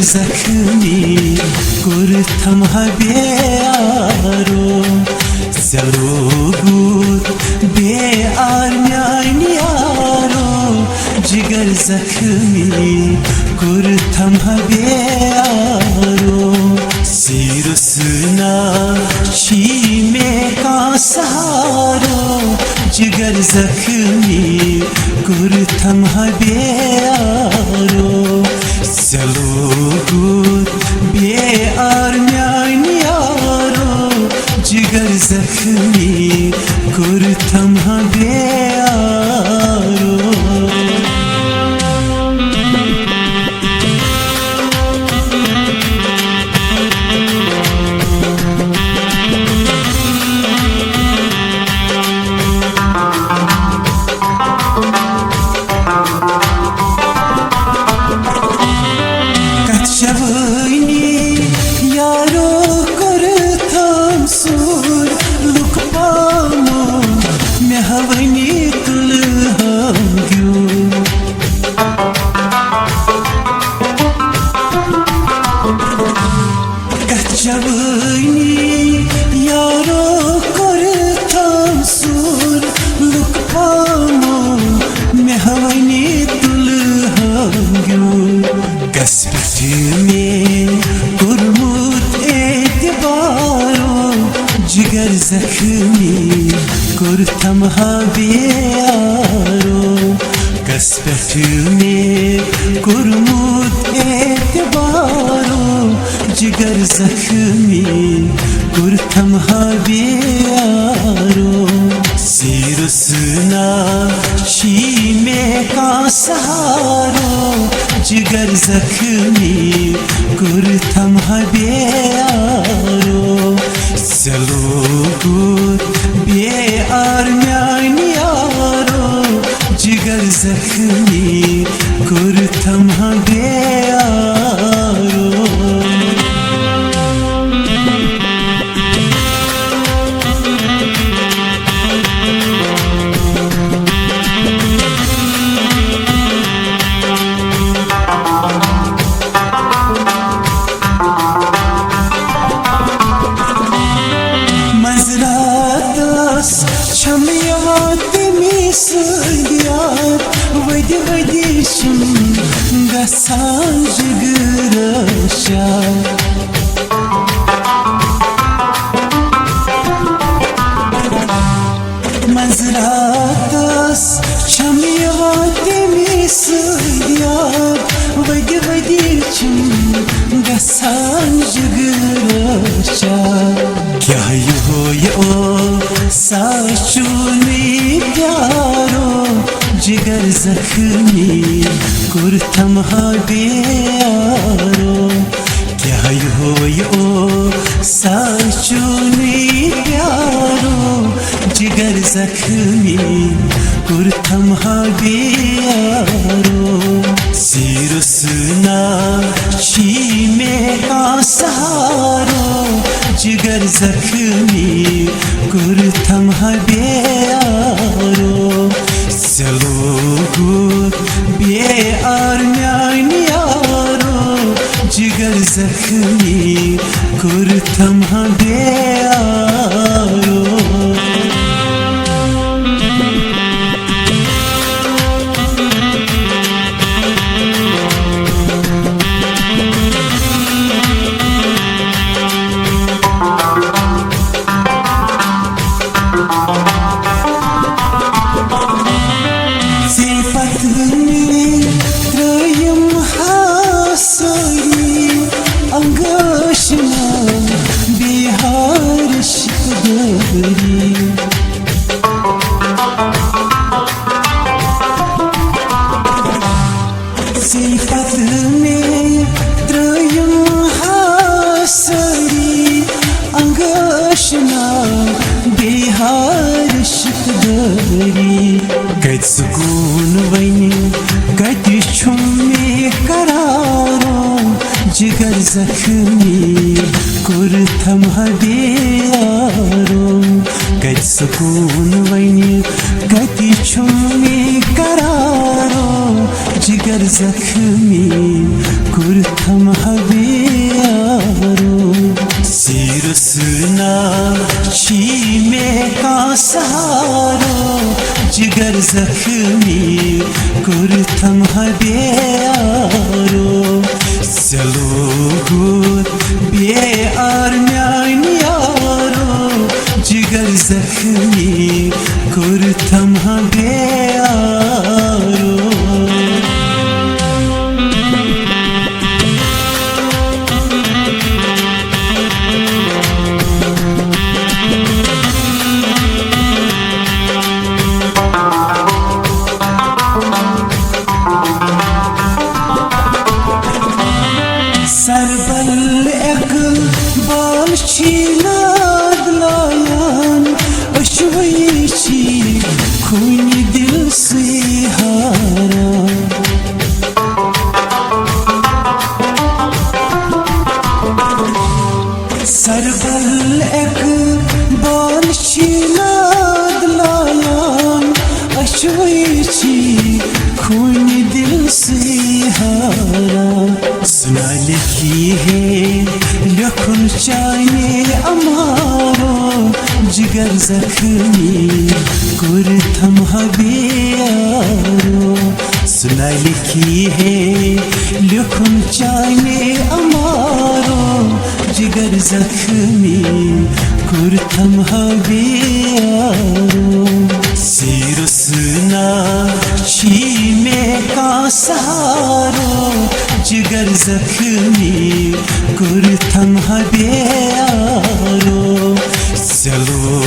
जख्मी कुर्थम बेयारो जलोगुत बेआर म्यान यारो जिगर जख्मी कुर्थम बेयारो सिरुसना शी में का सहारो जिगर जख्मी कुर्थम बेयारो जलोगुत बेआर म्यान यारो जिगर जख्मी कुर्थम बेयारो जिगर जख्मी कुर्थम बेयारो कसपट में कुरमुत एतबारो जिगर जख्मी कुर्थम बेयारो सिरुसना शी में का सहारो जिगर जख्मी कुर्थम बेयारो जलोगुत बेआर म्यान यारो जिगर जख्मी कुर्थम बेयारो वद वदिशम गसान जिगरशा मंजरातस शमियात मिसया वद वदिशम गसान जिगरशा क्या हो यो साचुनी प्यारो जिगर जख्मी कुर्थम बेयारो क्या हो यो साचुनी प्यारो जिगर जख्मी कुर्थम बेयारो सिरुसना शी में का सहारो जिगर जख्मी कुर्थम बेयारो जलोगुत बेआर म्यान यारो जिगर जख्मी कुर्थम बेयारो सिफत में त्रयम हासरी अंगशना बिहार शिकदरी कत सुकून वनी कत छुमे करारो जिगर जख्मी कुर्थम बेयारो कत सुकून वनी कत छुमे करारो जिगर जख्मी kurtam habero sirusna chime ka saharo jigar zakhmi kurtam habero Selugut be armyan yaro jigar zakhmi kurtam habero Serbal ekl bal çinad layan aşvayçi kuni dil sihara Serbal ekl bal çinad layan aşvayçi kuni dil sihara सुना लिखी है लखन चाहे अमारो जिगर जख्मी कुरथम हबेरो सुना लिखी है लखन चाहे अमारो जिगर जख्मी कुरथम हबेरो सिरसना चीमे का सहारो जिगर जख्मी kurtam habero selo